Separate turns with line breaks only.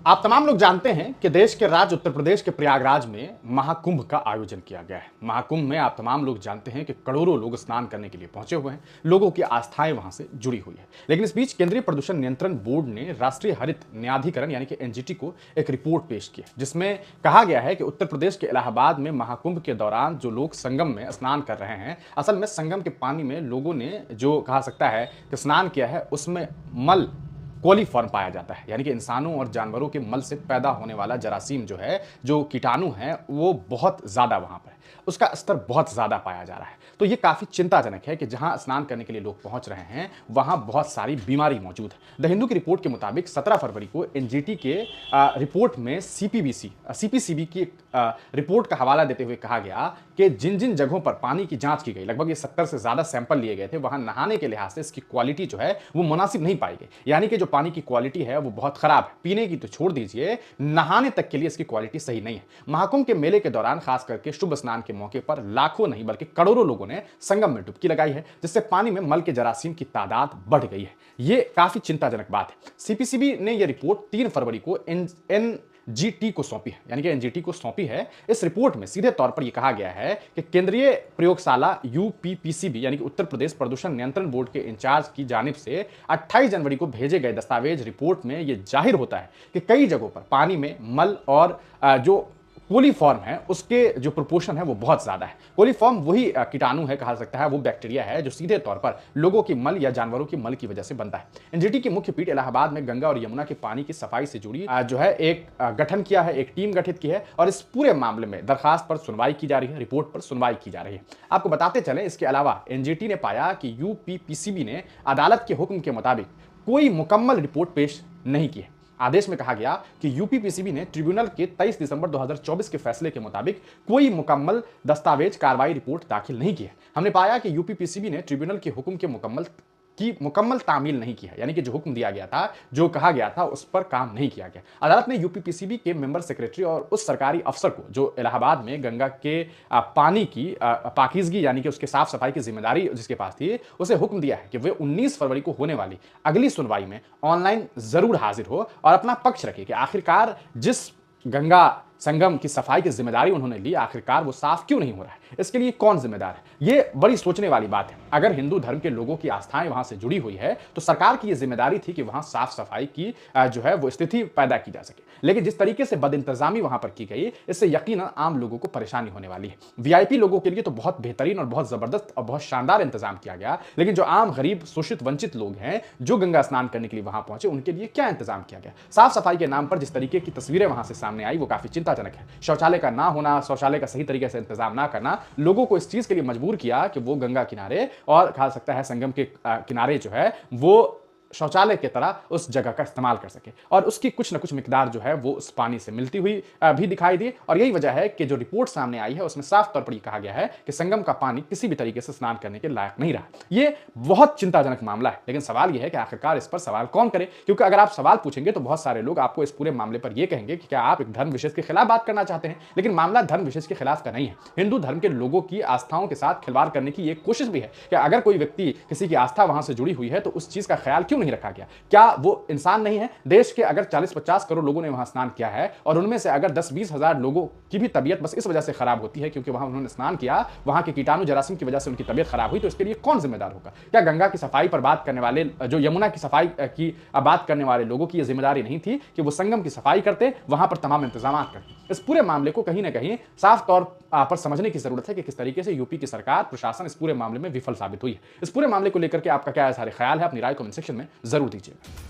आप तमाम लोग जानते हैं कि देश के राज्य उत्तर प्रदेश के प्रयागराज में महाकुंभ का आयोजन किया गया है। महाकुंभ में आप तमाम लोग जानते हैं कि करोड़ों लोग स्नान करने के लिए पहुंचे हुए हैं। लोगों की आस्थाएं वहां से जुड़ी हुई है। लेकिन इस बीच केंद्रीय प्रदूषण नियंत्रण बोर्ड ने राष्ट्रीय हरित न्यायाधिकरण यानी कि एनजीटी को एक रिपोर्ट पेश की है, जिसमें कहा गया है कि उत्तर प्रदेश के इलाहाबाद में महाकुंभ के दौरान जो लोग संगम में स्नान कर रहे हैं, असल में संगम के पानी में लोगों ने जो कहा सकता है कि स्नान किया है उसमें मल कोलीफॉर्म पाया जाता है, यानी कि इंसानों और जानवरों के मल से पैदा होने वाला जरासीम जो है, जो कीटाणु है, वो बहुत ज्यादा वहां पर है, उसका स्तर बहुत ज्यादा पाया जा रहा है। तो ये काफी चिंताजनक है कि जहां स्नान करने के लिए लोग पहुंच रहे हैं वहां बहुत सारी बीमारी मौजूद है। द हिंदू की रिपोर्ट के मुताबिक 17 फरवरी को एनजीटी के रिपोर्ट में सीपीसीबी की रिपोर्ट का हवाला देते हुए कहा गया कि जिन जिन जगहों पर पानी की जांच की गई, लगभग ये 70 से ज्यादा सैंपल लिए गए थे, वहां नहाने के लिहाज से इसकी क्वालिटी जो है वो मुनासिब नहीं पाई गई। यानी कि जो पानी की क्वालिटी है वो बहुत खराब है, पीने की तो छोड़ दीजिए, नहाने तक के लिए इसकी क्वालिटी सही नहीं है। महाकुंभ के मेले के दौरान खास करके शुभ स्नान के मौके पर लाखों नहीं बल्कि करोड़ों लोगों ने संगम में डुबकी लगाई है, जिससे पानी में मल के जरासीम की तादाद बढ़ गई है। ये काफी चिंताजनक बात है। सीपीसीबी ने यह रिपोर्ट 3 फरवरी को एनजीटी को सौंपी है, यानी कि एनजीटी को सौंपी है। इस रिपोर्ट में सीधे तौर पर यह कहा गया है कि केंद्रीय प्रयोगशाला यूपीपीसीबी यानी कि उत्तर प्रदेश प्रदूषण नियंत्रण बोर्ड के इंचार्ज की जानिब से 28 जनवरी को भेजे गए दस्तावेज रिपोर्ट में यह जाहिर होता है कि कई जगहों पर पानी में मल और जो कोलीफॉर्म है उसके जो प्रोपोर्शन है वो बहुत ज्यादा है। कोलीफॉर्म वही कीटाणु है, कहा सकता है वो बैक्टीरिया है जो सीधे तौर पर लोगों की मल या जानवरों की मल की वजह से बनता है। एनजीटी की मुख्य पीठ इलाहाबाद में गंगा और यमुना के पानी की सफाई से जुड़ी जो है एक गठन किया है, एक टीम गठित की है और इस पूरे मामले में दरखास्त पर सुनवाई की जा रही है, रिपोर्ट पर सुनवाई की जा रही है। आपको बताते चले, इसके अलावा एनजीटी ने पाया कि यूपीपीसीबी ने अदालत के हुक्म के मुताबिक कोई मुकम्मल रिपोर्ट पेश नहीं की है। आदेश में कहा गया कि यूपीपीसीबी ने ट्रिब्यूनल के 23 दिसंबर 2024 के फैसले के मुताबिक कोई मुकम्मल दस्तावेज कार्रवाई रिपोर्ट दाखिल नहीं की है। हमने पाया कि यूपीपीसीबी ने ट्रिब्यूनल के हुक्म के मुकम्मल तामील नहीं किया, यानी कि जो हुक्म दिया गया था, जो कहा गया था, उस पर काम नहीं किया गया। अदालत ने यूपीपीसीबी के मेंबर सेक्रेटरी और उस सरकारी अफसर को जो इलाहाबाद में गंगा के पानी की पाकीज़गी यानी कि उसके साफ सफाई की जिम्मेदारी जिसके पास थी, उसे हुक्म दिया है कि वे 19 फरवरी को होने वाली अगली सुनवाई में ऑनलाइन जरूर हाजिर हो और अपना पक्ष रखे कि आखिरकार जिस गंगा संगम की सफाई की जिम्मेदारी उन्होंने ली, आखिरकार वो साफ क्यों नहीं हो रहा है, इसके लिए कौन जिम्मेदार है। ये बड़ी सोचने वाली बात है। अगर हिंदू धर्म के लोगों की आस्थाएं वहां से जुड़ी हुई है तो सरकार की ये जिम्मेदारी थी कि वहां साफ सफाई की जो है वो स्थिति पैदा की जा सके। लेकिन जिस तरीके से बदइंतजामी वहां पर की गई, इससे यकीनन आम लोगों को परेशानी होने वाली है। वीआईपी लोगों के लिए तो बहुत बेहतरीन और बहुत जबरदस्त और बहुत शानदार इंतजाम किया गया, लेकिन जो आम गरीब शोषित वंचित लोग हैं जो गंगा स्नान करने के लिए वहां पहुंचे, उनके लिए क्या इंतजाम किया गया। साफ सफाई के नाम पर जिस तरीके की तस्वीरें वहां से सामने आई वो काफी चिंताजनक है। शौचालय का ना होना, शौचालय का सही तरीके से इंतजाम ना करना, लोगों को इस चीज के लिए मजबूर किया कि वो गंगा किनारे और कहा सकता है संगम के किनारे जो है वो शौचालय की तरह उस जगह का इस्तेमाल कर सके, और उसकी कुछ ना कुछ मिकदार जो है वो उस पानी से मिलती हुई भी दिखाई दी। और यही वजह है कि जो रिपोर्ट सामने आई है उसमें साफ तौर पर यह कहा गया है कि संगम का पानी किसी भी तरीके से स्नान करने के लायक नहीं रहा। ये बहुत चिंताजनक मामला है। लेकिन सवाल यह है कि आखिरकार इस पर सवाल कौन करे, क्योंकि अगर आप सवाल पूछेंगे तो बहुत सारे लोग आपको इस पूरे मामले पर यह कहेंगे कि क्या आप एक धर्म विशेष के खिलाफ बात करना चाहते हैं। लेकिन मामला धर्म विशेष के खिलाफ का नहीं है। हिंदू धर्म के लोगों की आस्थाओं के साथ खिलवाड़ करने की एक कोशिश भी है कि अगर कोई व्यक्ति किसी की आस्था वहां से जुड़ी हुई है तो उस चीज का ख्याल क्यों नहीं रखा गया। क्या वो इंसान नहीं है। देश के अगर 40-50 करोड़ लोगों ने वहां स्नान किया है और उनमें से अगर 10-20 हजार लोगों की भी तबीयत बस इस वजह से खराब होती है क्योंकि वहां उन्होंने स्नान किया, वहां के कीटाणु जरासीम की वजह से उनकी तबीयत खराब हुई, तो इसके लिए कौन जिम्मेदार होगा। क्या गंगा की सफाई पर बात करने वाले, जो यमुना की सफाई की बात करने वाले लोगों की यह जिम्मेदारी नहीं थी कि वो संगम की सफाई करते, वहां पर तमाम इंतजाम करते। इस पूरे मामले को कहीं ना कहीं साफ तौर पर समझने की जरूरत है कि किस तरीके से यूपी की सरकार, प्रशासन इस पूरे मामले में विफल साबित हुई है। इस पूरे मामले को लेकर के आपका क्या सारे ख्याल है, अपनी राय कमेंट सेक्शन में जरूर दीजिएगा।